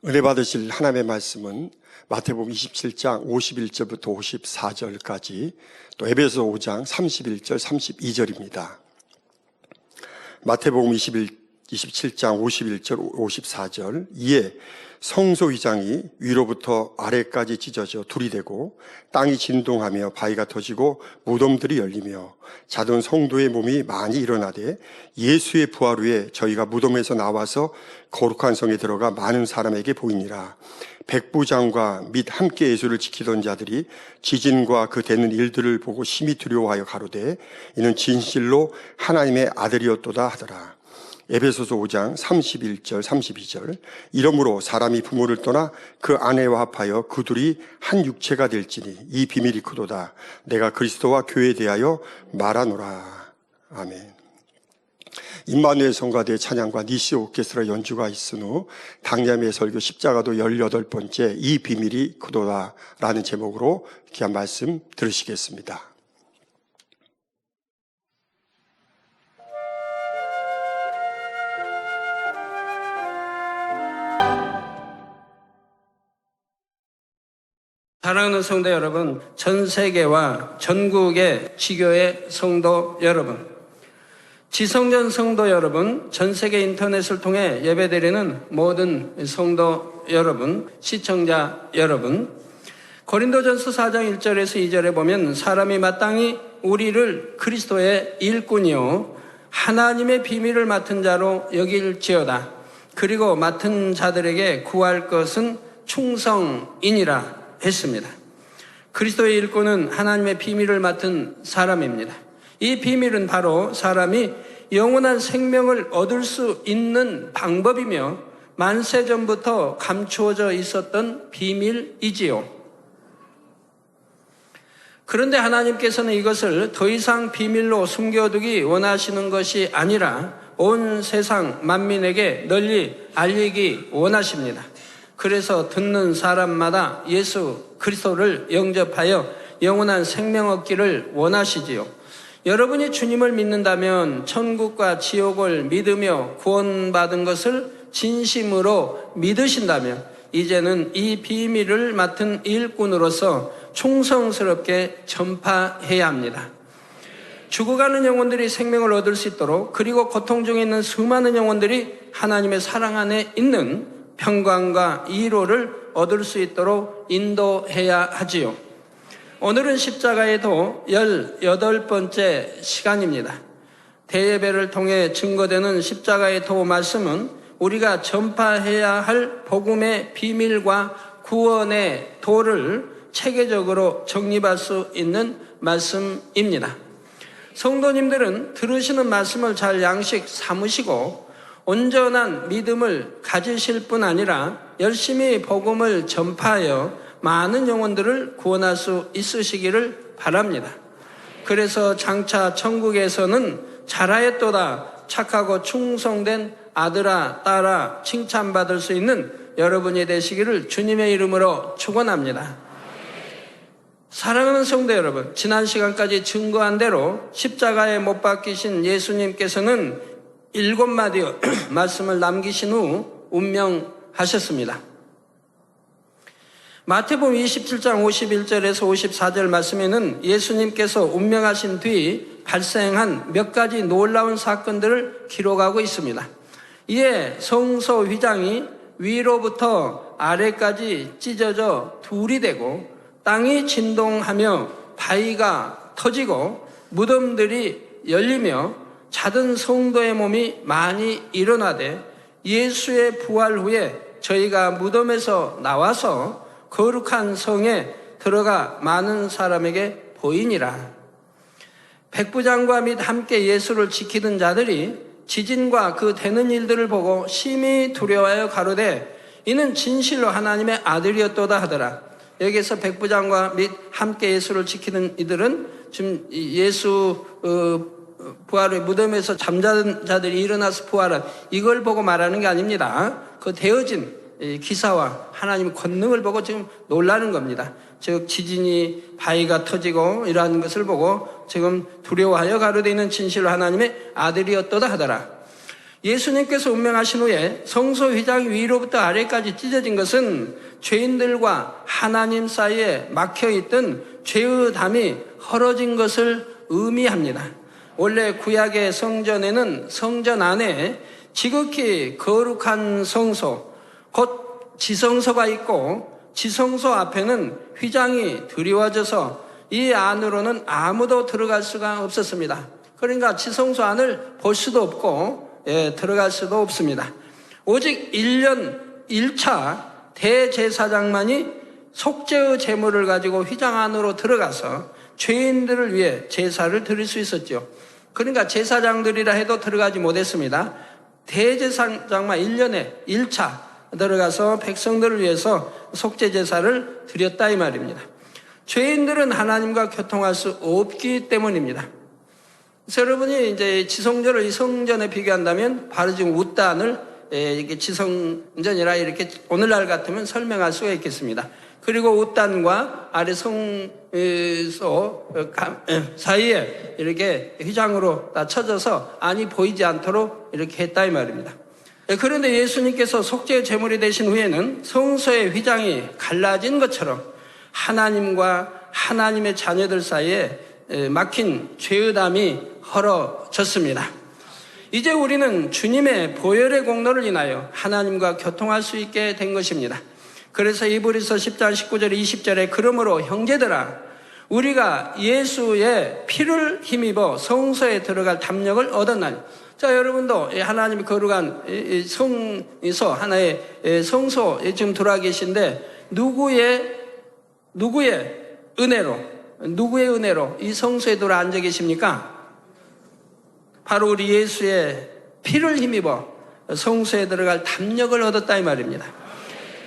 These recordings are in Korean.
은혜 받으실 하나님의 말씀은 마태복음 27장 51절부터 54절까지 또 에베소 5장 31절 32절입니다. 마태복음 27장 51절 54절 이에 성소 위장이 위로부터 아래까지 찢어져 둘이 되고 땅이 진동하며 바위가 터지고 무덤들이 열리며 자던 성도의 몸이 많이 일어나되 예수의 부활 후에 저희가 무덤에서 나와서 거룩한 성에 들어가 많은 사람에게 보이니라. 백부장과 및 함께 예수를 지키던 자들이 지진과 그 되는 일들을 보고 심히 두려워하여 가로되 이는 진실로 하나님의 아들이었도다 하더라. 에베소서 5장 31절 32절 이러므로 사람이 부모를 떠나 그 아내와 합하여 그 둘이 한 육체가 될지니 이 비밀이 크도다. 내가 그리스도와 교회에 대하여 말하노라. 아멘. 임마누엘 성가대 찬양과 니시 오케스트라 연주가 있은 후 당야의 설교 십자가도 18번째 이 비밀이 크도다 라는 제목으로 귀한 말씀 들으시겠습니다. 사랑하는 성도 여러분, 전 세계와 전국의 지교회 성도 여러분, 지성전 성도 여러분, 전 세계 인터넷을 통해 예배드리는 모든 성도 여러분, 시청자 여러분, 고린도전서 4장 1절에서 2절에 보면 사람이 마땅히 우리를 그리스도의 일꾼이요 하나님의 비밀을 맡은 자로 여길지어다. 그리고 맡은 자들에게 구할 것은 충성이니라 했습니다. 그리스도의 일꾼은 하나님의 비밀을 맡은 사람입니다. 이 비밀은 바로 사람이 영원한 생명을 얻을 수 있는 방법이며 만세 전부터 감추어져 있었던 비밀이지요. 그런데 하나님께서는 이것을 더 이상 비밀로 숨겨두기 원하시는 것이 아니라 온 세상 만민에게 널리 알리기 원하십니다. 그래서 듣는 사람마다 예수 그리스도를 영접하여 영원한 생명 얻기를 원하시지요. 여러분이 주님을 믿는다면 천국과 지옥을 믿으며 구원받은 것을 진심으로 믿으신다면 이제는 이 비밀을 맡은 일꾼으로서 충성스럽게 전파해야 합니다. 죽어가는 영혼들이 생명을 얻을 수 있도록, 그리고 고통 중에 있는 수많은 영혼들이 하나님의 사랑 안에 있는 평강과 위로를 얻을 수 있도록 인도해야 하지요. 오늘은 십자가의 도 18번째 시간입니다. 대예배를 통해 증거되는 십자가의 도 말씀은 우리가 전파해야 할 복음의 비밀과 구원의 도를 체계적으로 정립할 수 있는 말씀입니다. 성도님들은 들으시는 말씀을 잘 양식 삼으시고 온전한 믿음을 가지실 뿐 아니라 열심히 복음을 전파하여 많은 영혼들을 구원할 수 있으시기를 바랍니다. 그래서 장차 천국에서는 잘하였도다, 착하고 충성된 아들아 딸아 칭찬받을 수 있는 여러분이 되시기를 주님의 이름으로 축원합니다. 사랑하는 성도 여러분, 지난 시간까지 증거한 대로 십자가에 못 박히신 예수님께서는 7마디의 말씀을 남기신 후 운명하셨습니다. 마태복음 27장 51절에서 54절 말씀에는 예수님께서 운명하신 뒤 발생한 몇 가지 놀라운 사건들을 기록하고 있습니다. 이에 성소 휘장이 위로부터 아래까지 찢어져 둘이 되고 땅이 진동하며 바위가 터지고 무덤들이 열리며 자던 성도의 몸이 많이 일어나되 예수의 부활 후에 저희가 무덤에서 나와서 거룩한 성에 들어가 많은 사람에게 보이니라. 백부장과 및 함께 예수를 지키던 자들이 지진과 그 되는 일들을 보고 심히 두려워하여 가로되 이는 진실로 하나님의 아들이었도다 하더라. 여기서 백부장과 및 함께 예수를 지키는 이들은 지금 예수 부활 후에 무덤에서 잠자는 자들이 일어나서 부활한 이걸 보고 말하는 게 아닙니다. 그 되어진 기사와 하나님의 권능을 보고 지금 놀라는 겁니다. 즉 지진이 바위가 터지고 이러한 것을 보고 지금 두려워하여 가로되 있는 진실로 하나님의 아들이었도다 하더라. 예수님께서 운명하신 후에 성소 휘장이 위로부터 아래까지 찢어진 것은 죄인들과 하나님 사이에 막혀있던 죄의 담이 헐어진 것을 의미합니다. 원래 구약의 성전에는 성전 안에 지극히 거룩한 성소, 곧 지성소가 있고 지성소 앞에는 휘장이 드리워져서 이 안으로는 아무도 들어갈 수가 없었습니다. 그러니까 지성소 안을 볼 수도 없고 들어갈 수도 없습니다. 오직 1년 1차 대제사장만이 속죄의 제물을 가지고 휘장 안으로 들어가서 죄인들을 위해 제사를 드릴 수 있었죠. 그러니까 제사장들이라 해도 들어가지 못했습니다. 대제사장만 1년에 1차 들어가서 백성들을 위해서 속죄 제사를 드렸다 이 말입니다. 죄인들은 하나님과 교통할 수 없기 때문입니다. 그래서 여러분이 이제 지성전을 이 성전에 비교한다면 바로 지금 웃단을 이렇게 지성전이라 이렇게 오늘날 같으면 설명할 수가 있겠습니다. 그리고 웃단과 아래 성소 사이에 이렇게 휘장으로 다 쳐져서 안이 보이지 않도록 이렇게 했다 이 말입니다. 그런데 예수님께서 속죄의 제물이 되신 후에는 성소의 휘장이 갈라진 것처럼 하나님과 하나님의 자녀들 사이에 막힌 죄의 담이 헐어졌습니다. 이제 우리는 주님의 보혈의 공로를 인하여 하나님과 교통할 수 있게 된 것입니다. 그래서 이브리서 10장 19절 20절에 그러므로 형제들아 우리가 예수의 피를 힘입어 성소에 들어갈 담력을 얻었나니. 자, 여러분도 하나님이 거룩한 성소 하나의 성소에 지금 들어와 계신데 누구의 은혜로 이 성소에 들어 앉아 계십니까? 바로 우리 예수의 피를 힘입어 성소에 들어갈 담력을 얻었다 이 말입니다.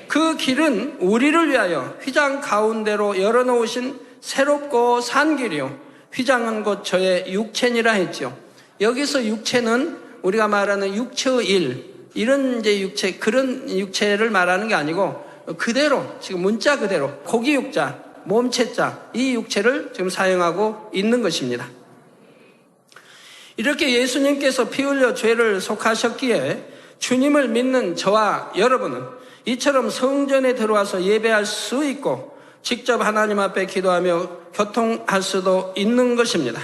그 길은 우리를 위하여 휘장 가운데로 열어놓으신 새롭고 산 길이요 휘장한 곧 저의 육체니라 했죠. 여기서 육체는 우리가 말하는 육체의 일, 이런 이제 육체, 그런 육체를 말하는 게 아니고 그대로 지금 문자 그대로 고기 육자, 몸체자 이 육체를 지금 사용하고 있는 것입니다. 이렇게 예수님께서 피 흘려 죄를 속하셨기에 주님을 믿는 저와 여러분은 이처럼 성전에 들어와서 예배할 수 있고 직접 하나님 앞에 기도하며 교통할 수도 있는 것입니다.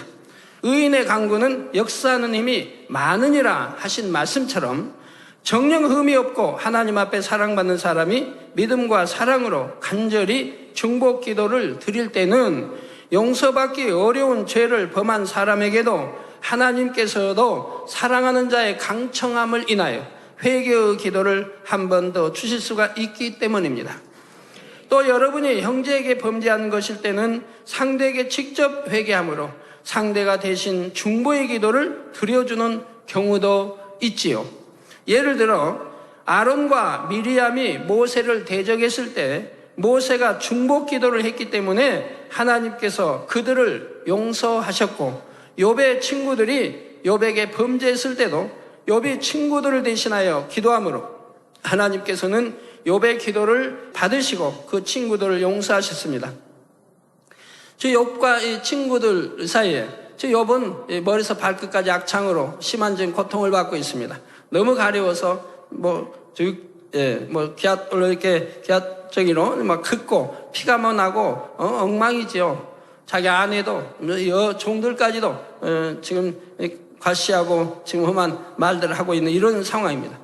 의인의 강구는 역사하는 힘이 많으니라 하신 말씀처럼 정령 흠이 없고 하나님 앞에 사랑받는 사람이 믿음과 사랑으로 간절히 중복 기도를 드릴 때는 용서받기 어려운 죄를 범한 사람에게도 하나님께서도 사랑하는 자의 강청함을 인하여 회개의 기도를 한 번 더 주실 수가 있기 때문입니다. 또 여러분이 형제에게 범죄한 것일 때는 상대에게 직접 회개함으로 상대가 대신 중보의 기도를 드려주는 경우도 있지요. 예를 들어 아론과 미리암이 모세를 대적했을 때 모세가 중보 기도를 했기 때문에 하나님께서 그들을 용서하셨고 욥의 친구들이 욥에게 범죄했을 때도 욥이 친구들을 대신하여 기도함으로 하나님께서는 욥의 기도를 받으시고 그 친구들을 용서하셨습니다. 저 욥과 이 친구들 사이에 저 욥은 머리에서 발끝까지 악창으로 심한 고통을 받고 있습니다. 너무 가려워서 기아저기로 막 긋고 피가 나고 엉망이지요. 자기 아내도 종들까지도 지금 과시하고 지금 험한 말들을 하고 있는 이런 상황입니다.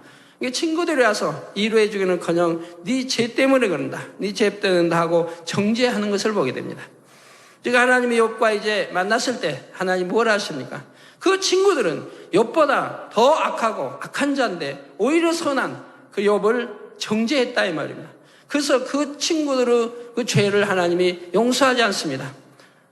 친구들이 와서 위로해주기는커녕 네 죄 때문에 그런다, 네 죄 때문에 하고 정죄하는 것을 보게 됩니다. 그러니까 하나님이 욥과 이제 만났을 때 하나님 뭘 하십니까? 그 친구들은 욥보다 더 악하고 악한 자인데 오히려 선한 그 욥을 정죄했다 이 말입니다. 그래서 그 친구들의 그 죄를 하나님이 용서하지 않습니다.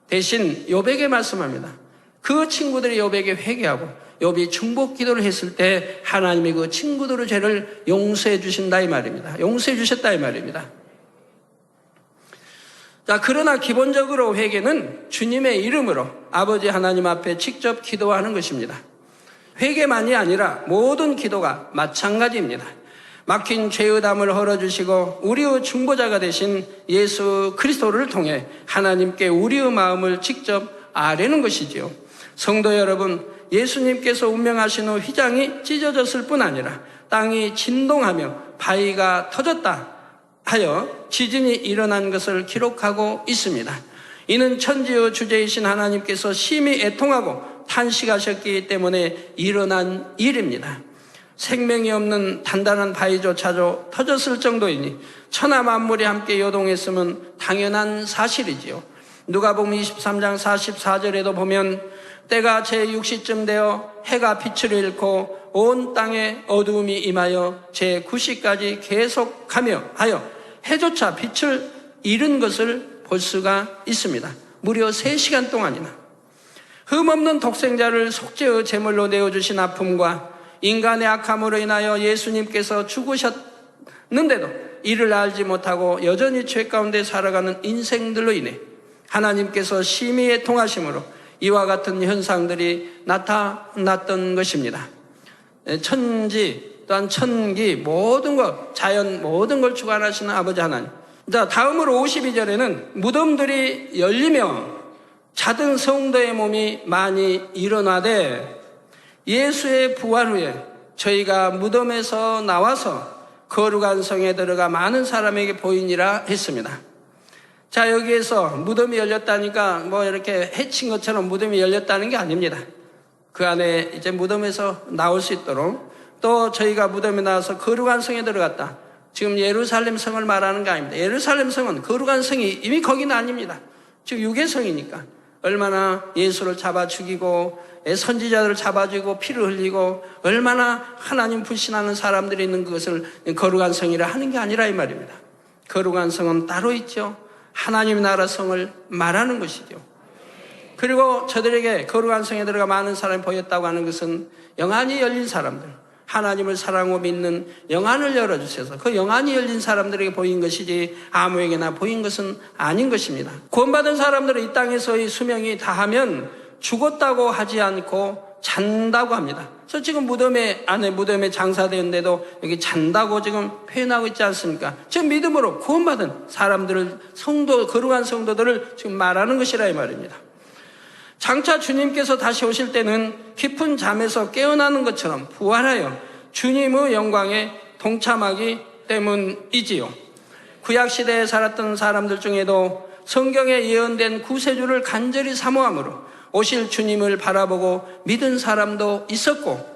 대신 욥에게 말씀합니다. 그 친구들이 욥에게 회개하고 욥이 중복 기도를 했을 때 하나님이 그 친구들의 죄를 용서해 주신다 이 말입니다. 용서해 주셨다 이 말입니다. 자, 그러나 기본적으로 회개는 주님의 이름으로 아버지 하나님 앞에 직접 기도하는 것입니다. 회개만이 아니라 모든 기도가 마찬가지입니다. 막힌 죄의 담을 헐어주시고 우리의 중보자가 되신 예수 그리스도를 통해 하나님께 우리의 마음을 직접 아뢰는 것이지요. 성도 여러분, 예수님께서 운명하신 후 휘장이 찢어졌을 뿐 아니라 땅이 진동하며 바위가 터졌다 하여 지진이 일어난 것을 기록하고 있습니다. 이는 천지의 주제이신 하나님께서 심히 애통하고 탄식하셨기 때문에 일어난 일입니다. 생명이 없는 단단한 바위조차도 터졌을 정도이니 천하 만물이 함께 요동했으면 당연한 사실이지요. 누가복음 23장 44절에도 보면 때가 제6시쯤 되어 해가 빛을 잃고 온 땅에 어두움이 임하여 제9시까지 계속하며 하여 해조차 빛을 잃은 것을 볼 수가 있습니다. 무려 3시간 동안이나. 흠없는 독생자를 속죄의 제물로 내어주신 아픔과 인간의 악함으로 인하여 예수님께서 죽으셨는데도 이를 알지 못하고 여전히 죄 가운데 살아가는 인생들로 인해 하나님께서 심히 애통하심으로 이와 같은 현상들이 나타났던 것입니다. 천지 또한 천기 모든 것, 자연 모든 걸 주관하시는 아버지 하나님. 자, 다음으로 52절에는 무덤들이 열리며 자든 성도의 몸이 많이 일어나되 예수의 부활 후에 저희가 무덤에서 나와서 거룩한 성에 들어가 많은 사람에게 보이니라 했습니다. 자, 여기에서 무덤이 열렸다니까 뭐 이렇게 해친 것처럼 무덤이 열렸다는 게 아닙니다. 그 안에 이제 무덤에서 나올 수 있도록 또 저희가 무덤에 나와서 거룩한 성에 들어갔다. 지금 예루살렘 성을 말하는 게 아닙니다. 예루살렘 성은 거룩한 성이 이미 거기는 아닙니다. 즉 육의 성이니까 얼마나 예수를 잡아 죽이고 선지자들을 잡아 죽이고 피를 흘리고 얼마나 하나님 불신하는 사람들이 있는 그것을 거룩한 성이라 하는 게 아니라 이 말입니다. 거룩한 성은 따로 있죠. 하나님 나라 성을 말하는 것이죠. 그리고 저들에게 거룩한 성에 들어가 많은 사람이 보였다고 하는 것은 영안이 열린 사람들, 하나님을 사랑하고 믿는 영안을 열어주셔서 그 영안이 열린 사람들에게 보인 것이지 아무에게나 보인 것은 아닌 것입니다. 구원받은 사람들은 이 땅에서의 수명이 다하면 죽었다고 하지 않고 잔다고 합니다. 그래서 지금 무덤에 장사되는데도 여기 잔다고 지금 표현하고 있지 않습니까? 지금 믿음으로 구원받은 사람들을 거룩한 성도들을 지금 말하는 것이라 이 말입니다. 장차 주님께서 다시 오실 때는 깊은 잠에서 깨어나는 것처럼 부활하여 주님의 영광에 동참하기 때문이지요. 구약시대에 살았던 사람들 중에도 성경에 예언된 구세주를 간절히 사모함으로 오실 주님을 바라보고 믿은 사람도 있었고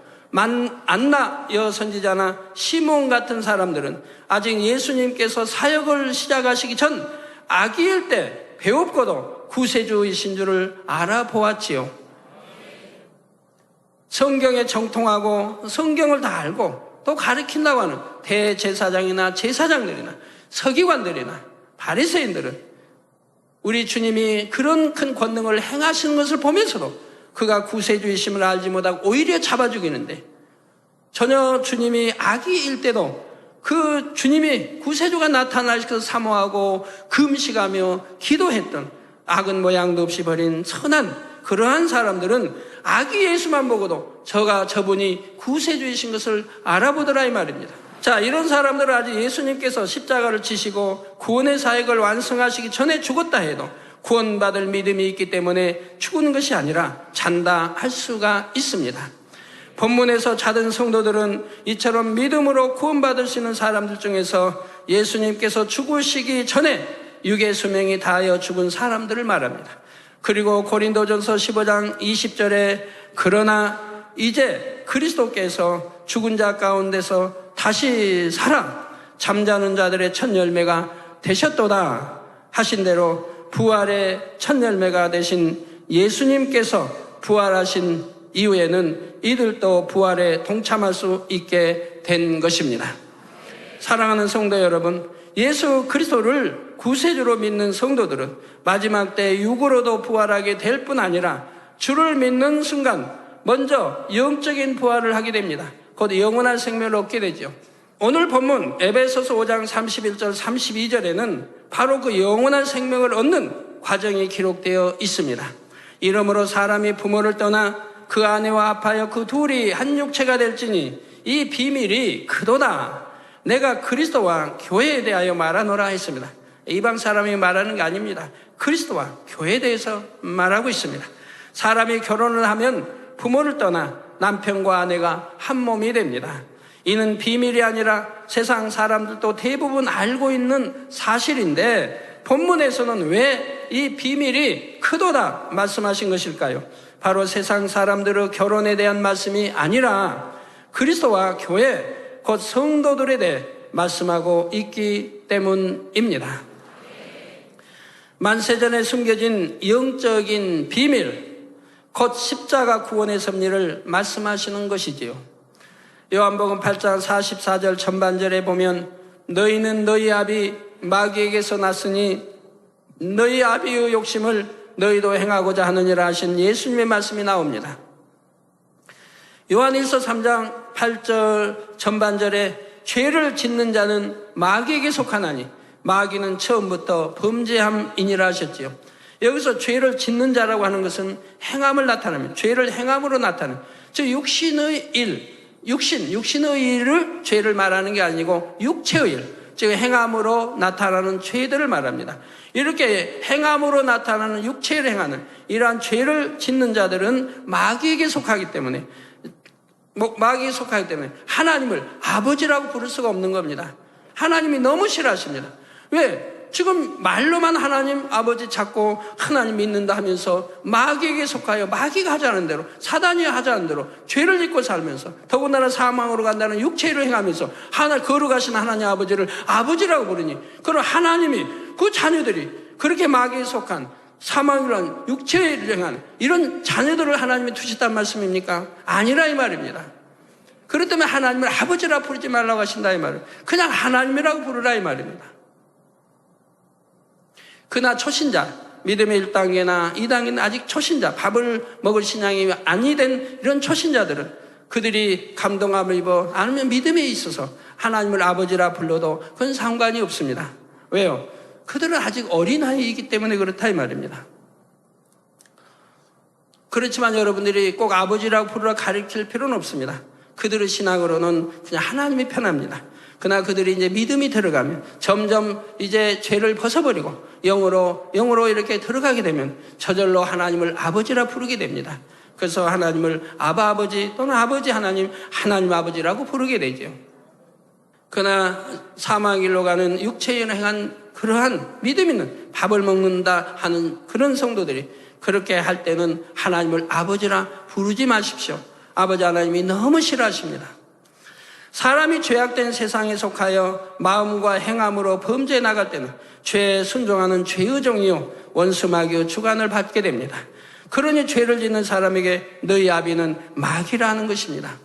안나 여선지자나 시몬 같은 사람들은 아직 예수님께서 사역을 시작하시기 전 아기일 때 배웠고도 구세주이신 줄을 알아보았지요. 성경에 정통하고 성경을 다 알고 또 가르친다고 하는 대제사장이나 제사장들이나 서기관들이나 바리새인들은 우리 주님이 그런 큰 권능을 행하시는 것을 보면서도 그가 구세주이심을 알지 못하고 오히려 잡아 죽이는데 전혀 주님이 아기일 때도 그 주님이 구세주가 나타나실 것을 사모하고 금식하며 기도했던 악은 모양도 없이 버린 선한 그러한 사람들은 아기 예수만 보고도 저분이 구세주이신 것을 알아보더라 이 말입니다. 자, 이런 사람들은 아직 예수님께서 십자가를 지시고 구원의 사역을 완성하시기 전에 죽었다 해도 구원받을 믿음이 있기 때문에 죽은 것이 아니라 잔다 할 수가 있습니다. 본문에서 자든 성도들은 이처럼 믿음으로 구원받을 수 있는 사람들 중에서 예수님께서 죽으시기 전에 육의 수명이 다하여 죽은 사람들을 말합니다. 그리고 고린도전서 15장 20절에 그러나 이제 그리스도께서 죽은 자 가운데서 다시 살아 잠자는 자들의 첫 열매가 되셨도다 하신 대로 부활의 첫 열매가 되신 예수님께서 부활하신 이후에는 이들도 부활에 동참할 수 있게 된 것입니다. 사랑하는 성도 여러분, 예수 그리스도를 구세주로 믿는 성도들은 마지막 때 육으로도 부활하게 될 뿐 아니라 주를 믿는 순간 먼저 영적인 부활을 하게 됩니다. 곧 영원한 생명을 얻게 되죠. 오늘 본문 에베소서 5장 31절 32절에는 바로 그 영원한 생명을 얻는 과정이 기록되어 있습니다. 이러므로 사람이 부모를 떠나 그 아내와 합하여 그 둘이 한 육체가 될지니 이 비밀이 크도다. 내가 그리스도와 교회에 대하여 말하노라 했습니다. 이방 사람이 말하는 게 아닙니다. 그리스도와 교회에 대해서 말하고 있습니다. 사람이 결혼을 하면 부모를 떠나 남편과 아내가 한 몸이 됩니다. 이는 비밀이 아니라 세상 사람들도 대부분 알고 있는 사실인데 본문에서는 왜 이 비밀이 크도다 말씀하신 것일까요? 바로 세상 사람들의 결혼에 대한 말씀이 아니라 그리스도와 교회, 곧 성도들에 대해 말씀하고 있기 때문입니다. 만세전에 숨겨진 영적인 비밀, 곧 십자가 구원의 섭리를 말씀하시는 것이지요. 요한복음 8장 44절 전반절에 보면 너희는 너희 아비 마귀에게서 났으니 너희 아비의 욕심을 너희도 행하고자 하느니라 하신 예수님의 말씀이 나옵니다. 요한일서 3장 8절 전반절에 죄를 짓는 자는 마귀에게 속하나니 마귀는 처음부터 범죄함이니라 하셨지요. 여기서 죄를 짓는 자라고 하는 것은 행함을 나타냅니다. 죄를 행함으로 나타내는, 즉 육신의 일, 육신의 일을 죄를 말하는 게 아니고 육체의 일, 즉 행함으로 나타나는 죄들을 말합니다. 이렇게 행함으로 나타나는 육체를 행하는 이러한 죄를 짓는 자들은 마귀에게 속하기 때문에 하나님을 아버지라고 부를 수가 없는 겁니다. 하나님이 너무 싫어하십니다. 왜? 지금 말로만 하나님 아버지 찾고 하나님 믿는다 하면서 마귀에게 속하여 마귀가 하자는 대로, 사단이 하자는 대로 죄를 짓고 살면서 더군다나 사망으로 간다는 육체를 행하면서 거룩하신 하나님 아버지를 아버지라고 부르니, 그럼 하나님이 그 자녀들이 그렇게 마귀에 속한 사망이란 육체를 행하는 이런 자녀들을 하나님이 두셨단 말씀입니까? 아니라 이 말입니다. 그렇기 때문에 하나님을 아버지라 부르지 말라고 하신다 이 말이에요. 그냥 하나님이라고 부르라 이 말입니다. 그나 초신자, 믿음의 1단계나 2단계는 아직 초신자, 밥을 먹을 신앙이 아니 된 이런 초신자들은 그들이 감동함을 입어 아니면 믿음에 있어서 하나님을 아버지라 불러도 그건 상관이 없습니다. 왜요? 그들은 아직 어린아이이기 때문에 그렇다 이 말입니다. 그렇지만 여러분들이 꼭 아버지라고 부르라 가르칠 필요는 없습니다. 그들의 신앙으로는 그냥 하나님이 편합니다. 그러나 그들이 이제 믿음이 들어가면 점점 이제 죄를 벗어버리고 영으로 이렇게 들어가게 되면 저절로 하나님을 아버지라 부르게 됩니다. 그래서 하나님을 아버지 또는 아버지 하나님 아버지라고 부르게 되죠. 그러나 사망의 길로 가는 육체에 행한 그러한 믿음 있는 밥을 먹는다 하는 그런 성도들이 그렇게 할 때는 하나님을 아버지라 부르지 마십시오. 아버지 하나님이 너무 싫어하십니다. 사람이 죄악된 세상에 속하여 마음과 행함으로 범죄에 나갈 때는 죄에 순종하는 죄의 종이요 원수 마귀의 주관을 받게 됩니다. 그러니 죄를 짓는 사람에게 너희 아비는 마귀라는 것입니다.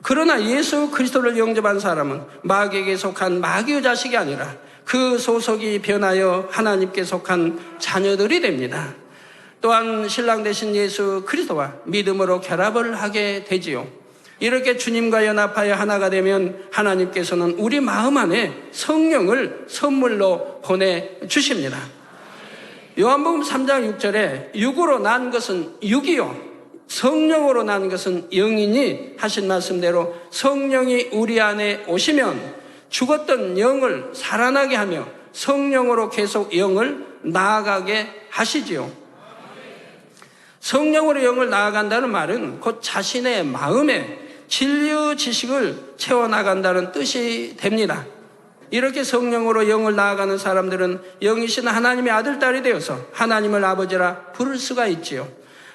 그러나 예수 그리스도를 영접한 사람은 마귀에게 속한 마귀의 자식이 아니라 그 소속이 변하여 하나님께 속한 자녀들이 됩니다. 또한 신랑 되신 예수 그리스도와 믿음으로 결합을 하게 되지요. 이렇게 주님과 연합하여 하나가 되면 하나님께서는 우리 마음 안에 성령을 선물로 보내주십니다. 요한복음 3장 6절에 육으로 난 것은 육이요 성령으로 난 것은 영이니 하신 말씀대로 성령이 우리 안에 오시면 죽었던 영을 살아나게 하며 성령으로 계속 영을 나아가게 하시지요. 성령으로 영을 나아간다는 말은 곧 자신의 마음에 진리의 지식을 채워나간다는 뜻이 됩니다. 이렇게 성령으로 영을 나아가는 사람들은 영이신 하나님의 아들, 딸이 되어서 하나님을 아버지라 부를 수가 있지요.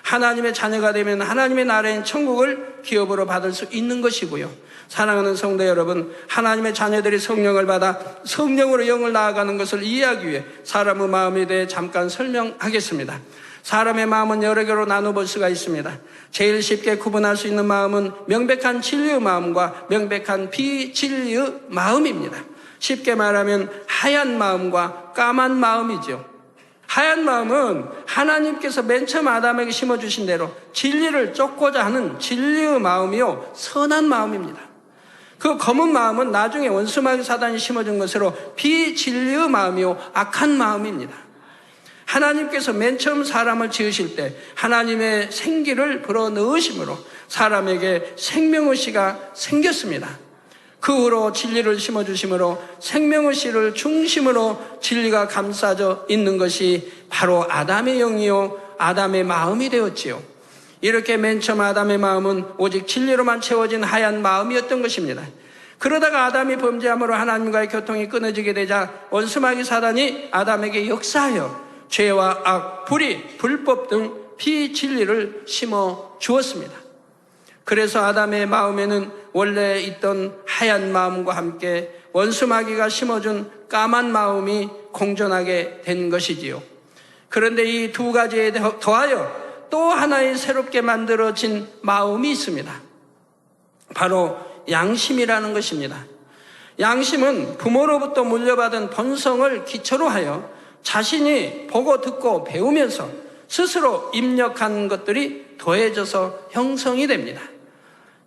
하나님의 자녀가 되면 하나님의 나라인 천국을 기업으로 받을 수 있는 것이고요. 사랑하는 성도 여러분, 하나님의 자녀들이 성령을 받아 성령으로 영을 나아가는 것을 이해하기 위해 사람의 마음에 대해 잠깐 설명하겠습니다. 사람의 마음은 여러 개로 나눠볼 수가 있습니다. 제일 쉽게 구분할 수 있는 마음은 명백한 진리의 마음과 명백한 비진리의 마음입니다. 쉽게 말하면 하얀 마음과 까만 마음이죠. 하얀 마음은 하나님께서 맨 처음 아담에게 심어주신 대로 진리를 쫓고자 하는 진리의 마음이요 선한 마음입니다. 그 검은 마음은 나중에 원수마귀 사단이 심어준 것으로 비진리의 마음이요 악한 마음입니다. 하나님께서 맨 처음 사람을 지으실 때 하나님의 생기를 불어넣으심으로 사람에게 생명의 씨가 생겼습니다. 그 후로 진리를 심어주심으로 생명의 씨를 중심으로 진리가 감싸져 있는 것이 바로 아담의 영이요 아담의 마음이 되었지요. 이렇게 맨 처음 아담의 마음은 오직 진리로만 채워진 하얀 마음이었던 것입니다. 그러다가 아담이 범죄함으로 하나님과의 교통이 끊어지게 되자 원수마귀 사단이 아담에게 역사하여 죄와 악, 불의, 불법 등 비진리를 심어 주었습니다. 그래서 아담의 마음에는 원래 있던 하얀 마음과 함께 원수마귀가 심어준 까만 마음이 공존하게 된 것이지요. 그런데 이 두 가지에 더하여 또 하나의 새롭게 만들어진 마음이 있습니다. 바로 양심이라는 것입니다. 양심은 부모로부터 물려받은 본성을 기초로 하여 자신이 보고 듣고 배우면서 스스로 입력한 것들이 더해져서 형성이 됩니다.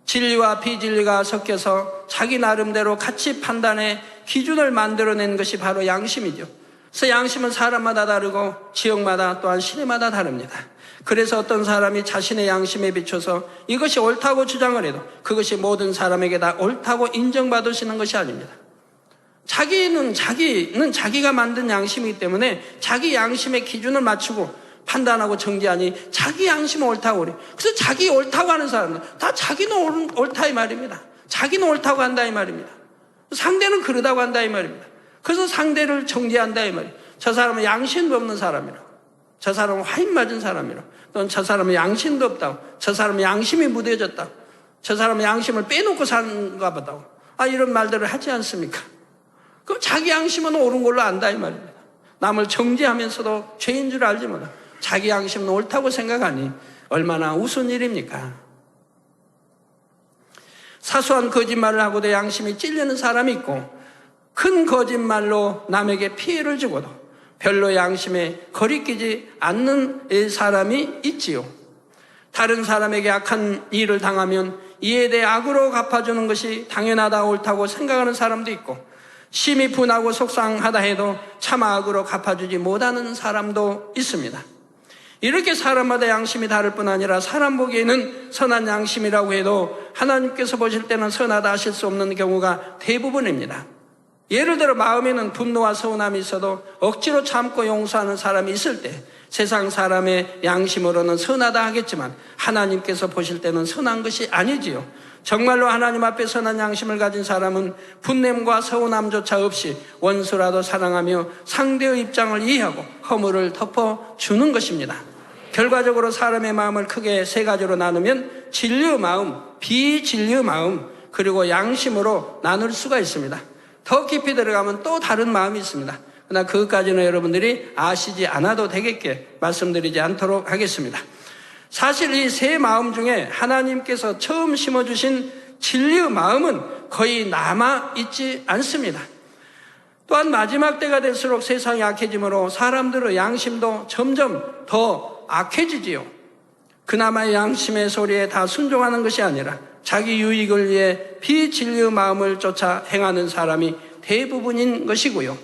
진리와 비진리가 섞여서 자기 나름대로 가치 판단의 기준을 만들어낸 것이 바로 양심이죠. 그래서 양심은 사람마다 다르고 지역마다 또한 시대마다 다릅니다. 그래서 어떤 사람이 자신의 양심에 비춰서 이것이 옳다고 주장을 해도 그것이 모든 사람에게 다 옳다고 인정받으시는 것이 아닙니다. 자기는 자기가 만든 양심이기 때문에 자기 양심의 기준을 맞추고 판단하고 정지하니 자기 양심은 옳다고 그래. 그래서 자기 옳다고 하는 사람은 다 자기는 옳다 이 말입니다. 자기는 옳다고 한다 이 말입니다. 상대는 그러다고 한다 이 말입니다. 그래서 상대를 정지한다 이 말이에요. 저 사람은 양심도 없는 사람이라고. 저 사람은 화인 맞은 사람이라고. 또는 저 사람은 양심도 없다고. 저 사람은 양심이 무뎌졌다고. 저 사람은 양심을 빼놓고 사는가 보다고. 이런 말들을 하지 않습니까? 그럼 자기 양심은 옳은 걸로 안다 이 말입니다. 남을 정지하면서도 죄인 줄 알지 못하고 자기 양심은 옳다고 생각하니 얼마나 우스운 일입니까? 사소한 거짓말을 하고도 양심이 찔리는 사람이 있고 큰 거짓말로 남에게 피해를 주고도 별로 양심에 거리끼지 않는 사람이 있지요. 다른 사람에게 악한 일을 당하면 이에 대해 악으로 갚아주는 것이 당연하다 옳다고 생각하는 사람도 있고 심히 분하고 속상하다 해도 차마 악으로 갚아주지 못하는 사람도 있습니다. 이렇게 사람마다 양심이 다를 뿐 아니라 사람 보기에는 선한 양심이라고 해도 하나님께서 보실 때는 선하다 하실 수 없는 경우가 대부분입니다. 예를 들어 마음에는 분노와 서운함이 있어도 억지로 참고 용서하는 사람이 있을 때 세상 사람의 양심으로는 선하다 하겠지만 하나님께서 보실 때는 선한 것이 아니지요. 정말로 하나님 앞에 선한 양심을 가진 사람은 분냄과 서운함조차 없이 원수라도 사랑하며 상대의 입장을 이해하고 허물을 덮어주는 것입니다. 결과적으로 사람의 마음을 크게 세 가지로 나누면 진리의 마음, 비진리의 마음, 그리고 양심으로 나눌 수가 있습니다. 더 깊이 들어가면 또 다른 마음이 있습니다. 그러나 그것까지는 여러분들이 아시지 않아도 되겠게 말씀드리지 않도록 하겠습니다. 사실 이 세 마음 중에 하나님께서 처음 심어주신 진리의 마음은 거의 남아있지 않습니다. 또한 마지막 때가 될수록 세상이 악해지므로 사람들의 양심도 점점 더 악해지지요. 그나마 양심의 소리에 다 순종하는 것이 아니라 자기 유익을 위해 비진리의 마음을 쫓아 행하는 사람이 대부분인 것이고요.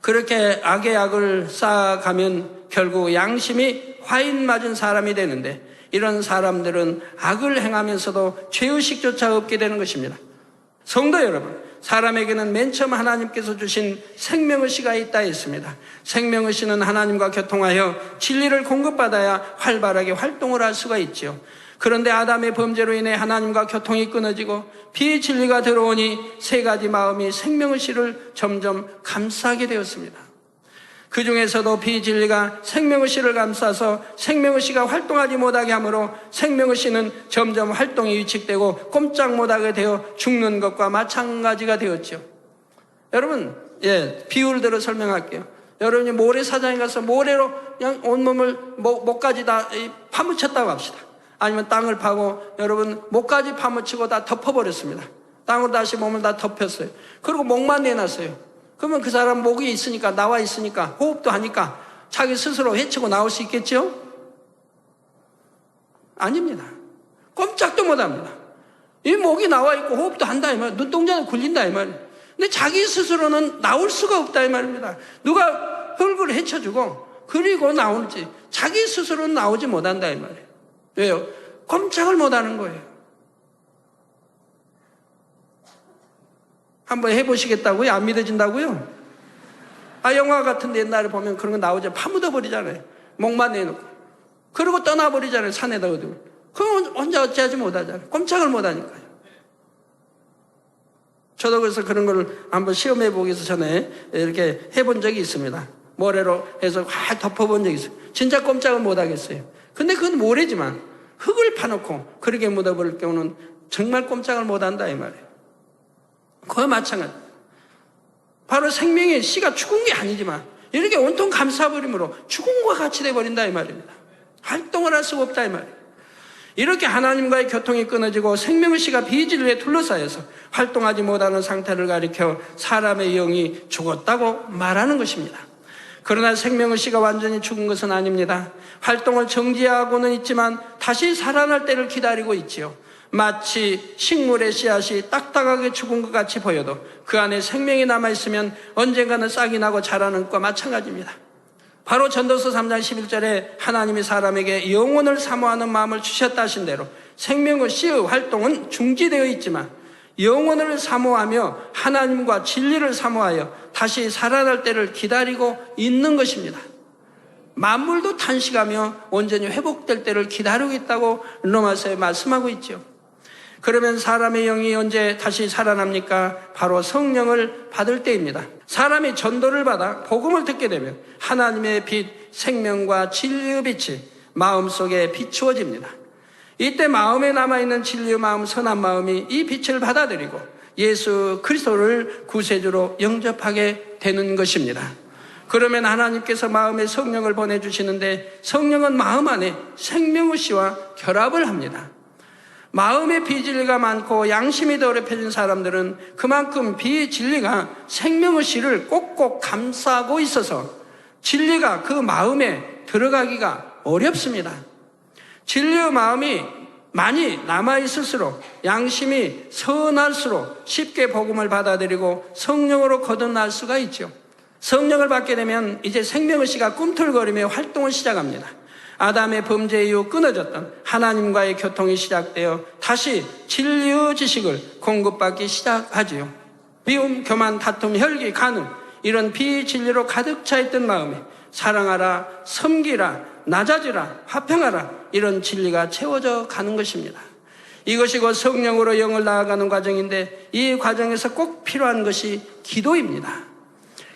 그렇게 악의 악을 쌓아가면 결국 양심이 화인 맞은 사람이 되는데 이런 사람들은 악을 행하면서도 죄의식조차 없게 되는 것입니다. 성도 여러분, 사람에게는 맨 처음 하나님께서 주신 생명의 씨가 있다 했습니다. 생명의 씨는 하나님과 교통하여 진리를 공급받아야 활발하게 활동을 할 수가 있지요. 그런데 아담의 범죄로 인해 하나님과 교통이 끊어지고 비진리가 들어오니 세 가지 마음이 생명의 씨를 점점 감싸게 되었습니다. 그 중에서도 비진리가 생명의 씨를 감싸서 생명의 씨가 활동하지 못하게 하므로 생명의 씨는 점점 활동이 위축되고 꼼짝 못하게 되어 죽는 것과 마찬가지가 되었죠. 여러분, 비유를 들어 설명할게요. 여러분이 모래사장에 가서 모래로 그냥 온몸을 목까지 다 파묻혔다고 합시다. 아니면 땅을 파고 여러분 목까지 파묻히고 다 덮어버렸습니다. 땅으로 다시 몸을 다 덮였어요. 그리고 목만 내놨어요. 그러면 그 사람 목이 있으니까, 나와 있으니까, 호흡도 하니까 자기 스스로 헤치고 나올 수 있겠죠? 아닙니다. 꼼짝도 못 합니다. 이 목이 나와 있고 호흡도 한다 이 말이에요. 눈동자는 굴린다 이 말이에요. 근데 자기 스스로는 나올 수가 없다 이 말입니다. 누가 흙을 헤쳐주고 그리고 나오지 자기 스스로는 나오지 못한다 이 말이에요. 왜요? 꼼짝을 못하는 거예요. 한번 해보시겠다고요? 안 믿어진다고요? 영화 같은 데 옛날에 보면 그런 거 나오죠. 파묻어 버리잖아요. 목만 내놓고. 그러고 떠나버리잖아요. 산에다 어두워. 그럼 혼자 어찌하지 못하잖아요. 꼼짝을 못하니까요. 저도 그래서 그런 걸 한번 시험해 보기 전에 이렇게 해본 적이 있습니다. 모래로 해서 확 덮어본 적이 있어요. 진짜 꼼짝을 못하겠어요. 근데 그건 모래지만 흙을 파놓고 그렇게 묻어버릴 경우는 정말 꼼짝을 못한다 이 말이에요. 그와 마찬가지. 바로 생명의 씨가 죽은 게 아니지만 이렇게 온통 감싸버림으로 죽음과 같이 돼버린다 이 말입니다. 활동을 할 수가 없다 이 말이에요. 이렇게 하나님과의 교통이 끊어지고 생명의 씨가 비진리에 둘러싸여서 활동하지 못하는 상태를 가리켜 사람의 영이 죽었다고 말하는 것입니다. 그러나 생명의 씨가 완전히 죽은 것은 아닙니다. 활동을 정지하고는 있지만 다시 살아날 때를 기다리고 있지요. 마치 식물의 씨앗이 딱딱하게 죽은 것 같이 보여도 그 안에 생명이 남아있으면 언젠가는 싹이 나고 자라는 것과 마찬가지입니다. 바로 전도서 3장 11절에 하나님이 사람에게 영혼을 사모하는 마음을 주셨다 하신 대로 생명의 씨의 활동은 중지되어 있지만 영혼을 사모하며 하나님과 진리를 사모하여 다시 살아날 때를 기다리고 있는 것입니다. 만물도 탄식하며 온전히 회복될 때를 기다리고 있다고 로마서에 말씀하고 있죠. 그러면 사람의 영이 언제 다시 살아납니까? 바로 성령을 받을 때입니다. 사람이 전도를 받아 복음을 듣게 되면 하나님의 빛, 생명과 진리의 빛이 마음속에 비추어집니다. 이때 마음에 남아있는 진리의 마음, 선한 마음이 이 빛을 받아들이고 예수 그리스도를 구세주로 영접하게 되는 것입니다. 그러면 하나님께서 마음에 성령을 보내주시는데 성령은 마음 안에 생명의 씨와 결합을 합니다. 마음에 비진리가 많고 양심이 더럽혀진 사람들은 그만큼 비진리가 생명의 씨를 꼭꼭 감싸고 있어서 진리가 그 마음에 들어가기가 어렵습니다. 진리의 마음이 많이 남아있을수록 양심이 선할수록 쉽게 복음을 받아들이고 성령으로 거듭날 수가 있죠. 성령을 받게 되면 이제 생명의 씨가 꿈틀거리며 활동을 시작합니다. 아담의 범죄 이후 끊어졌던 하나님과의 교통이 시작되어 다시 진리의 지식을 공급받기 시작하지요. 미움, 교만, 다툼, 혈기, 간음 이런 비진리로 가득 차있던 마음에 사랑하라, 섬기라, 낮아지라, 화평하라 이런 진리가 채워져 가는 것입니다. 이것이 곧 성령으로 영을 나아가는 과정인데 이 과정에서 꼭 필요한 것이 기도입니다.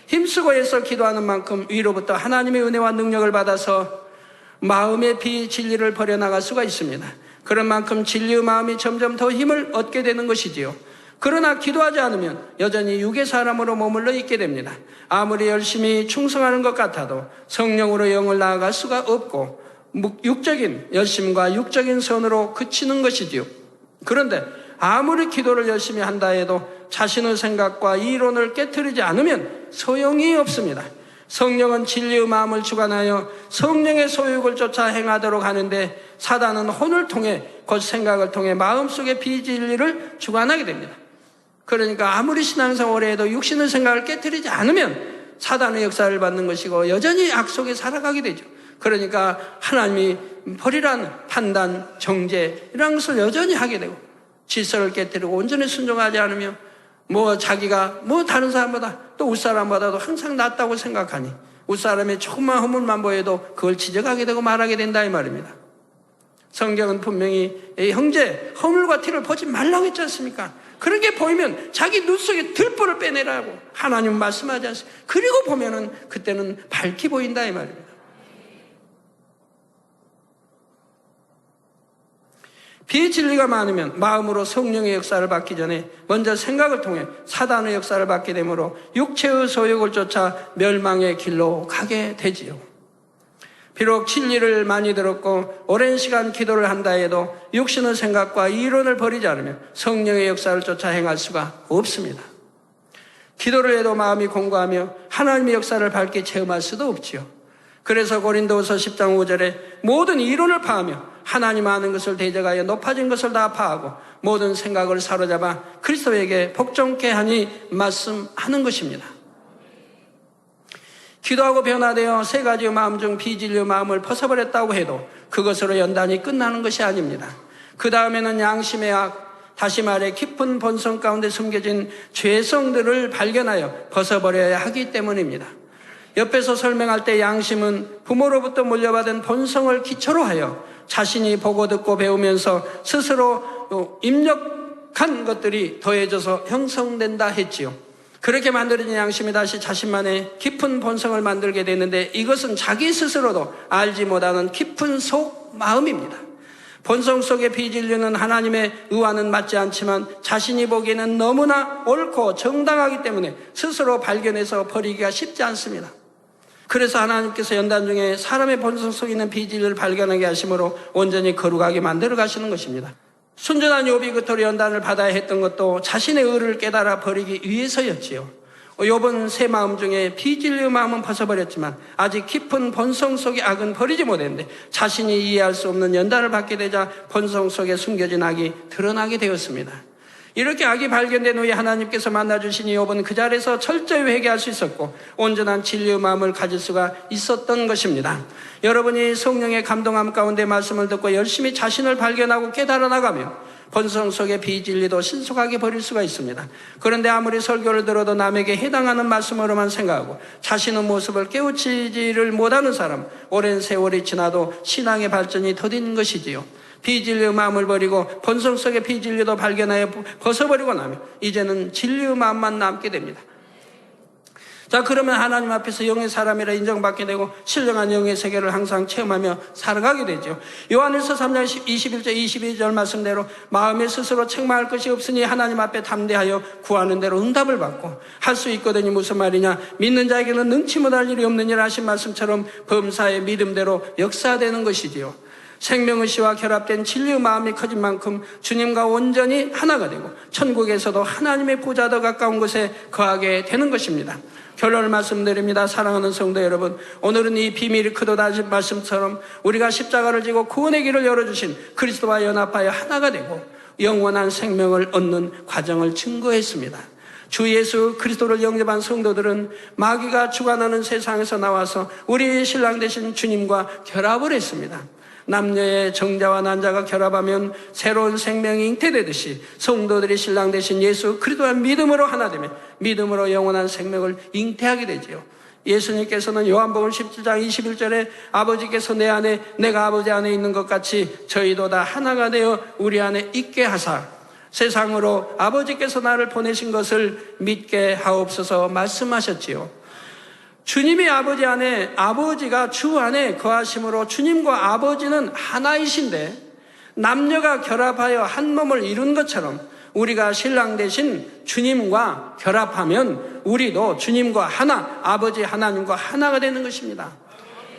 힘쓰고 애써 기도하는 만큼 위로부터 하나님의 은혜와 능력을 받아서 마음의 비진리를 버려나갈 수가 있습니다. 그런 만큼 진리의 마음이 점점 더 힘을 얻게 되는 것이지요. 그러나 기도하지 않으면 여전히 육의 사람으로 머물러 있게 됩니다. 아무리 열심히 충성하는 것 같아도 성령으로 영을 나아갈 수가 없고 육적인 열심과 육적인 선으로 그치는 것이지요. 그런데 아무리 기도를 열심히 한다 해도 자신의 생각과 이론을 깨트리지 않으면 소용이 없습니다. 성령은 진리의 마음을 주관하여 성령의 소욕을 쫓아 행하도록 하는데 사단은 혼을 통해 곧 생각을 통해 마음속의 비진리를 주관하게 됩니다. 그러니까 아무리 신앙생활을 해도 육신의 생각을 깨트리지 않으면 사단의 역사를 받는 것이고 여전히 악 속에 살아가게 되죠. 그러니까 하나님이 버리라는 판단, 정죄 이런 것을 여전히 하게 되고 질서를 깨트리고 온전히 순종하지 않으면 자기가 다른 사람보다 또 웃사람보다도 항상 낫다고 생각하니 웃사람의 조그만 허물만 보여도 그걸 지적하게 되고 말하게 된다 이 말입니다. 성경은 분명히 형제 허물과 티를 보지 말라고 했지 않습니까? 그런 게 보이면 자기 눈 속에 들보를 빼내라고 하나님 말씀하지 않습니까? 그리고 보면은 그때는 밝히 보인다 이 말입니다. 비진리가 많으면 마음으로 성령의 역사를 받기 전에 먼저 생각을 통해 사단의 역사를 받게 되므로 육체의 소욕을 쫓아 멸망의 길로 가게 되지요. 비록 진리를 많이 들었고 오랜 시간 기도를 한다 해도 육신의 생각과 이론을 버리지 않으면 성령의 역사를 쫓아 행할 수가 없습니다. 기도를 해도 마음이 공고하며 하나님의 역사를 밝게 체험할 수도 없지요. 그래서 고린도후서 10장 5절에 모든 이론을 파하며 하나님 아는 것을 대적하여 높아진 것을 다 파하고 모든 생각을 사로잡아 그리스도에게 복종케 하니 말씀하는 것입니다. 기도하고 변화되어 세 가지의 마음 중 비진리의 마음을 벗어버렸다고 해도 그것으로 연단이 끝나는 것이 아닙니다. 그 다음에는 양심의 악, 다시 말해 깊은 본성 가운데 숨겨진 죄성들을 발견하여 벗어버려야 하기 때문입니다. 옆에서 설명할 때 양심은 부모로부터 물려받은 본성을 기초로 하여 자신이 보고 듣고 배우면서 스스로 입력한 것들이 더해져서 형성된다 했지요. 그렇게 만들어진 양심이 다시 자신만의 깊은 본성을 만들게 되는데 이것은 자기 스스로도 알지 못하는 깊은 속 마음입니다. 본성 속의 비진리는 하나님의 의와는 맞지 않지만 자신이 보기에는 너무나 옳고 정당하기 때문에 스스로 발견해서 버리기가 쉽지 않습니다. 그래서 하나님께서 연단 중에 사람의 본성 속에 있는 비진리를 발견하게 하심으로 온전히 거룩하게 만들어 가시는 것입니다. 순전한 욥이 그토록 연단을 받아야 했던 것도 자신의 의를 깨달아 버리기 위해서였지요. 욥은 새 마음 중에 비진리의 마음은 벗어버렸지만 아직 깊은 본성 속의 악은 버리지 못했는데 자신이 이해할 수 없는 연단을 받게 되자 본성 속에 숨겨진 악이 드러나게 되었습니다. 이렇게 악이 발견된 후에 하나님께서 만나주시니 욥은 그 자리에서 철저히 회개할 수 있었고 온전한 진리의 마음을 가질 수가 있었던 것입니다. 여러분이 성령의 감동함 가운데 말씀을 듣고 열심히 자신을 발견하고 깨달아 나가며 본성 속의 비진리도 신속하게 버릴 수가 있습니다. 그런데 아무리 설교를 들어도 남에게 해당하는 말씀으로만 생각하고 자신의 모습을 깨우치지를 못하는 사람, 오랜 세월이 지나도 신앙의 발전이 더딘 것이지요. 비진리의 마음을 버리고 본성 속의 비진리도 발견하여 벗어버리고 나면 이제는 진리의 마음만 남게 됩니다. 자, 그러면 하나님 앞에서 영의 사람이라 인정받게 되고 신령한 영의 세계를 항상 체험하며 살아가게 되죠. 요한일서 3장 21절 22절 말씀대로 마음에 스스로 책망할 것이 없으니 하나님 앞에 담대하여 구하는 대로 응답을 받고 할 수 있거든요. 무슨 말이냐, 믿는 자에게는 능치 못할 일이 없느니라 하신 말씀처럼 범사의 믿음대로 역사되는 것이지요. 생명의시와 결합된 진리의 마음이 커진 만큼 주님과 온전히 하나가 되고 천국에서도 하나님의 보좌 더 가까운 곳에 거하게 되는 것입니다. 결론을 말씀드립니다. 사랑하는 성도 여러분, 오늘은 이 비밀이 크도다 말씀처럼 우리가 십자가를 지고 구원의 길을 열어주신 그리스도와 연합하여 하나가 되고 영원한 생명을 얻는 과정을 증거했습니다. 주 예수 그리스도를 영접한 성도들은 마귀가 주관하는 세상에서 나와서 우리의 신랑 되신 주님과 결합을 했습니다. 남녀의 정자와 난자가 결합하면 새로운 생명이 잉태되듯이 성도들이 신랑 되신 예수 그리스도와 믿음으로 하나 되며 믿음으로 영원한 생명을 잉태하게 되지요. 예수님께서는 요한복음 17장 21절에 아버지께서 내 안에 내가 아버지 안에 있는 것 같이 저희도 다 하나가 되어 우리 안에 있게 하사 세상으로 아버지께서 나를 보내신 것을 믿게 하옵소서 말씀하셨지요. 주님이 아버지 안에, 아버지가 주 안에 거하심으로 주님과 아버지는 하나이신데 남녀가 결합하여 한 몸을 이룬 것처럼 우리가 신랑 되신 주님과 결합하면 우리도 주님과 하나, 아버지 하나님과 하나가 되는 것입니다.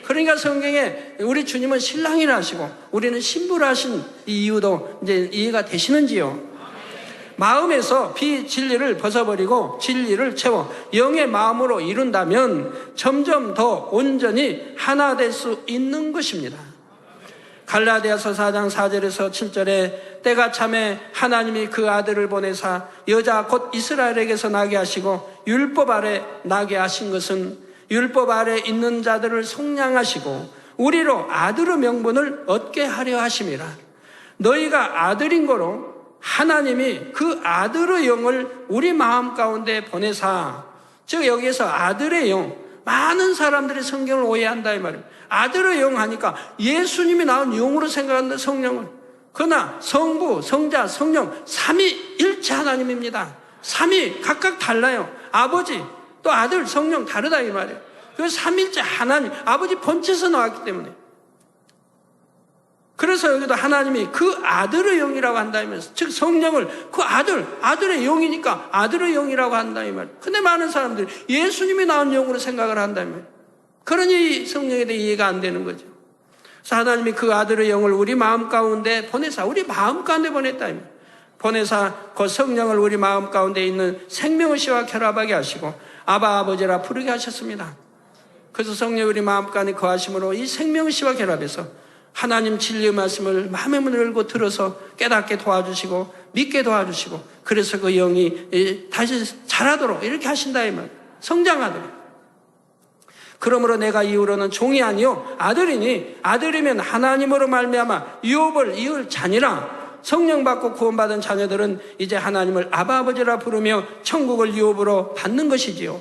그러니까 성경에 우리 주님은 신랑이라 하시고 우리는 신부라 하신 이유도 이제 이해가 되시는지요? 마음에서 비진리를 벗어버리고 진리를 채워 영의 마음으로 이룬다면 점점 더 온전히 하나 될 수 있는 것입니다. 갈라디아서 4장 4절에서 7절에 때가 참에 하나님이 그 아들을 보내사 여자 곧 이스라엘에게서 나게 하시고 율법 아래 나게 하신 것은 율법 아래 있는 자들을 속량하시고 우리로 아들의 명분을 얻게 하려 하심이라. 너희가 아들인 거로 하나님이 그 아들의 영을 우리 마음 가운데 보내사, 즉 여기에서 아들의 영, 많은 사람들이 성경을 오해한다 이 말입니다. 아들의 영 하니까 예수님이 나온 영으로 생각한다, 성령을. 그러나 성부, 성자, 성령 삼위일체 하나님입니다. 삼위 각각 달라요. 아버지 또 아들, 성령 다르다 이 말이에요. 그 삼위일체 하나님, 아버지 본체에서 나왔기 때문에. 그래서 여기도 하나님이 그 아들의 영이라고 한다면서, 즉 성령을 그 아들의 영이니까 아들의 영이라고 한다 이 말이에요. 근데 많은 사람들이 예수님이 나온 영으로 생각을 한다면, 그러니 성령에 대해 이해가 안 되는 거죠. 그래서 하나님이 그 아들의 영을 우리 마음 가운데 보내사, 우리 마음 가운데 보냈다 이 말이에요. 보내사 그 성령을 우리 마음 가운데 있는 생명의 씨와 결합하게 하시고 아바 아버지라 부르게 하셨습니다. 그래서 성령이 우리 마음 가운데 거하심으로 이 생명의 씨와 결합해서 하나님 진리의 말씀을 마음의 문을 열고 들어서 깨닫게 도와주시고 믿게 도와주시고, 그래서 그 영이 다시 자라도록 이렇게 하신다 이 말, 성장하도록. 그러므로 내가 이후로는 종이 아니요 아들이니 아들이면 하나님으로 말미암아 유업을 이을 자니라. 성령 받고 구원받은 자녀들은 이제 하나님을 아바 아버지라 부르며 천국을 유업으로 받는 것이지요.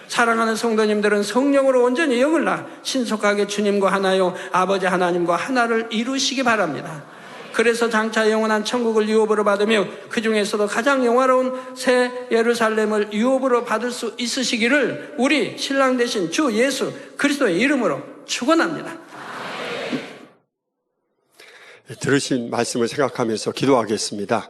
사랑하는 성도님들은 성령으로 온전히 영을 낳아 신속하게 주님과 하나요 아버지 하나님과 하나를 이루시기 바랍니다. 그래서 장차 영원한 천국을 유업으로 받으며 그 중에서도 가장 영화로운 새 예루살렘을 유업으로 받을 수 있으시기를 우리 신랑 되신 주 예수 그리스도의 이름으로 축원합니다. 들으신 말씀을 생각하면서 기도하겠습니다.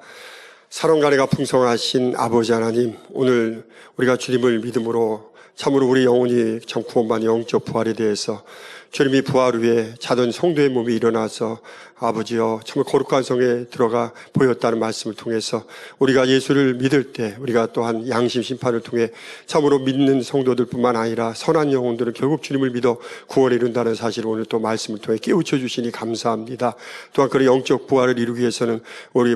사랑가래가 풍성하신 아버지 하나님, 오늘 우리가 주님을 믿음으로 참으로 우리 영혼이 참 구원받는 영적 부활에 대해서 주님이 부활 후에 자던 성도의 몸이 일어나서 아버지여 참으로 거룩한 성에 들어가 보였다는 말씀을 통해서 우리가 예수를 믿을 때 우리가 또한 양심 심판을 통해 참으로 믿는 성도들뿐만 아니라 선한 영혼들은 결국 주님을 믿어 구원에 이룬다는 사실을 오늘 또 말씀을 통해 깨우쳐 주시니 감사합니다. 또한 그런 영적 부활을 이루기 위해서는 우리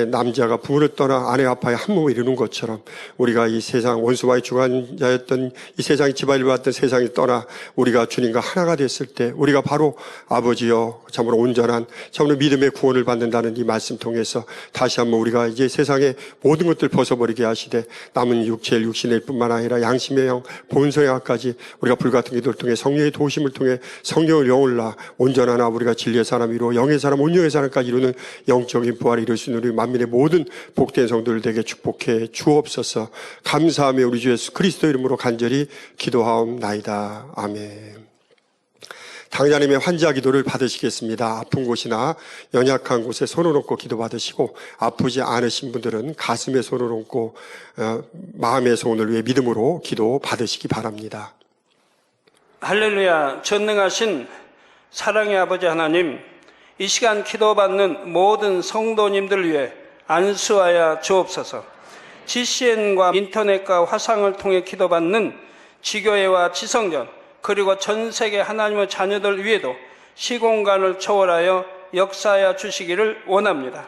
남자가 부모를 떠나 아내 아파에 한 몸을 이루는 것처럼 우리가 이 세상 원수와의 주관자였던 이 세상의 지배를 받던 세상을 떠나 우리가 주님과 하나가 됐을 때 우리가 바로 아버지여 참으로 온전한 참으로 믿음의 구원을 받는다는 이 말씀 통해서 다시 한번 우리가 이제 세상의 모든 것들 벗어버리게 하시되 남은 육신의 뿐만 아니라 양심의 영, 본성의 영까지 우리가 불같은 기도를 통해 성령의 도심을 통해 성령을 영올라 온전한 우리가 진리의 사람 이루어 영의 사람 온영의 사람까지 이루는 영적인 부활을 이룰 수 있는 우리 만민의 모든 복된 성도들 되게 축복해 주옵소서. 감사하며 우리 주 예수 그리스도 이름으로 간절히 기도하옵나이다. 아멘. 당자님의 환자 기도를 받으시겠습니다. 아픈 곳이나 연약한 곳에 손을 얹고 기도 받으시고 아프지 않으신 분들은 가슴에 손을 얹고 마음의 소원을 위해 믿음으로 기도 받으시기 바랍니다. 할렐루야. 전능하신 사랑의 아버지 하나님, 이 시간 기도받는 모든 성도님들을 위해 안수하여 주옵소서. GCN과 인터넷과 화상을 통해 기도받는 지교회와 지성전 그리고 전 세계 하나님의 자녀들 위에도 시공간을 초월하여 역사하여 주시기를 원합니다.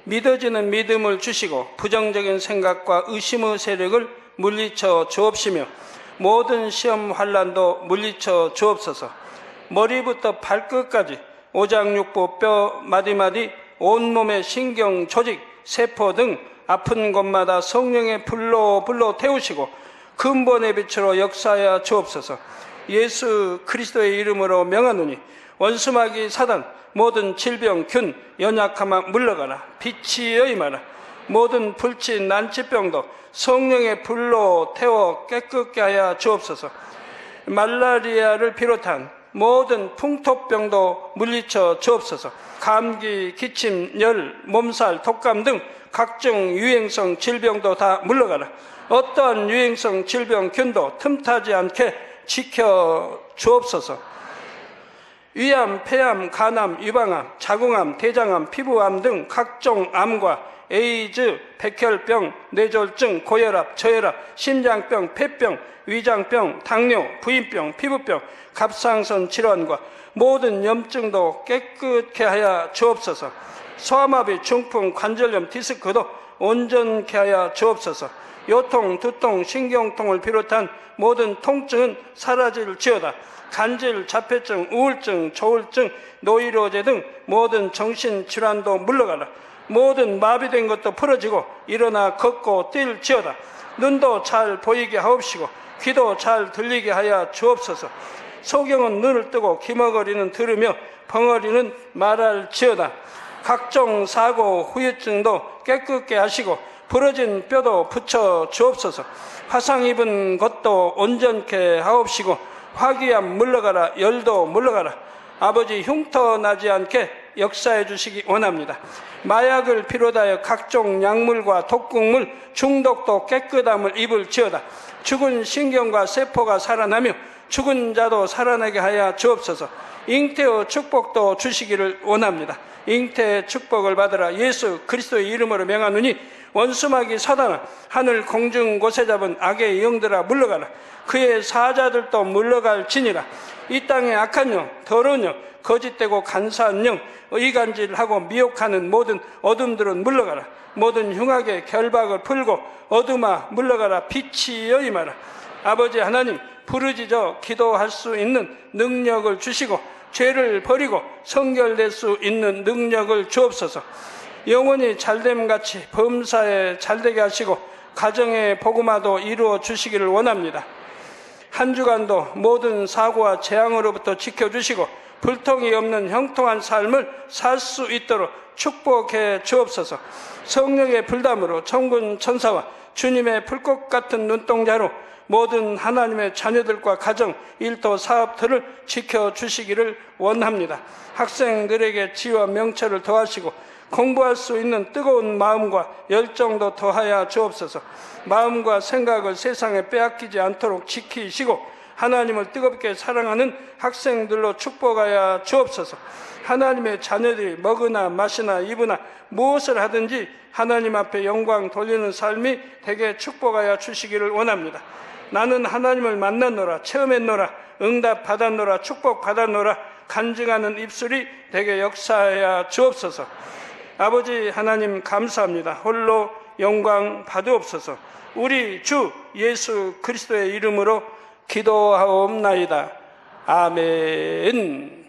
믿어지는 믿음을 주시고 부정적인 생각과 의심의 세력을 물리쳐 주옵시며 모든 시험 환난도 물리쳐 주옵소서. 머리부터 발끝까지 오장육부 뼈 마디마디 온몸의 신경 조직 세포 등 아픈 곳마다 성령의 불로 태우시고 근본의 빛으로 역사하여 주옵소서. 예수 그리스도의 이름으로 명하노니 원수마귀 사단 모든 질병 균 연약함아 물러가라. 빛이 임하라. 모든 불치 난치병도 성령의 불로 태워 깨끗게 하여 주옵소서. 말라리아를 비롯한 모든 풍토병도 물리쳐 주옵소서. 감기, 기침, 열, 몸살, 독감 등 각종 유행성 질병도 다 물러가라. 어떠한 유행성 질병 균도 틈타지 않게 지켜 주옵소서. 위암, 폐암, 간암, 유방암, 자궁암, 대장암, 피부암 등 각종 암과 에이즈, 백혈병, 뇌졸중, 고혈압, 저혈압, 심장병, 폐병, 위장병, 당뇨, 부인병, 피부병, 갑상선 질환과 모든 염증도 깨끗게 하여 주옵소서. 소아마비, 중풍, 관절염, 디스크도 온전케 하여 주옵소서. 요통, 두통, 신경통을 비롯한 모든 통증은 사라질지어다. 간질, 자폐증, 우울증, 조울증, 노이로제 등 모든 정신질환도 물러가라. 모든 마비된 것도 풀어지고 일어나 걷고 뛸지어다. 눈도 잘 보이게 하옵시고 귀도 잘 들리게 하여 주옵소서. 소경은 눈을 뜨고 기머거리는 들으며 벙어리는 말할지어다. 각종 사고, 후유증도 깨끗게 하시고 부러진 뼈도 붙여 주옵소서. 화상 입은 것도 온전케 하옵시고 화기암 물러가라. 열도 물러가라. 아버지 흉터 나지 않게 역사해 주시기 원합니다. 마약을 비롯하여 각종 약물과 독극물 중독도 깨끗함을 입을지어다. 죽은 신경과 세포가 살아나며 죽은 자도 살아나게 하여 주옵소서. 잉태의 축복도 주시기를 원합니다. 잉태의 축복을 받으라. 예수 그리스도의 이름으로 명하노니 원수마귀 사단아 하늘 공중 곳에 잡은 악의 영들아 물러가라. 그의 사자들도 물러갈지니라. 이 땅의 악한 영, 더러운 영, 거짓되고 간사한 영, 의간질하고 미혹하는 모든 어둠들은 물러가라. 모든 흉악의 결박을 풀고 어둠아 물러가라. 빛이 임하라. 아버지 하나님, 부르짖어 기도할 수 있는 능력을 주시고 죄를 버리고 성결될 수 있는 능력을 주옵소서. 영원히 잘됨같이 범사에 잘되게 하시고 가정의 복음화도 이루어 주시기를 원합니다. 한 주간도 모든 사고와 재앙으로부터 지켜주시고 불통이 없는 형통한 삶을 살 수 있도록 축복해 주옵소서. 성령의 불담으로 천군 천사와 주님의 불꽃 같은 눈동자로 모든 하나님의 자녀들과 가정, 일터, 사업들을 지켜주시기를 원합니다. 학생들에게 지혜와 명철을 더하시고 공부할 수 있는 뜨거운 마음과 열정도 더하여 주옵소서. 마음과 생각을 세상에 빼앗기지 않도록 지키시고 하나님을 뜨겁게 사랑하는 학생들로 축복하여 주옵소서. 하나님의 자녀들이 먹으나 마시나 입으나 무엇을 하든지 하나님 앞에 영광 돌리는 삶이 되게 축복하여 주시기를 원합니다. 나는 하나님을 만났노라, 체험했노라, 응답 받았노라, 축복 받았노라 간증하는 입술이 되게 역사하여 주옵소서. 아버지 하나님 감사합니다. 홀로 영광 받으옵소서. 우리 주 예수 그리스도의 이름으로 기도하옵나이다. 아멘.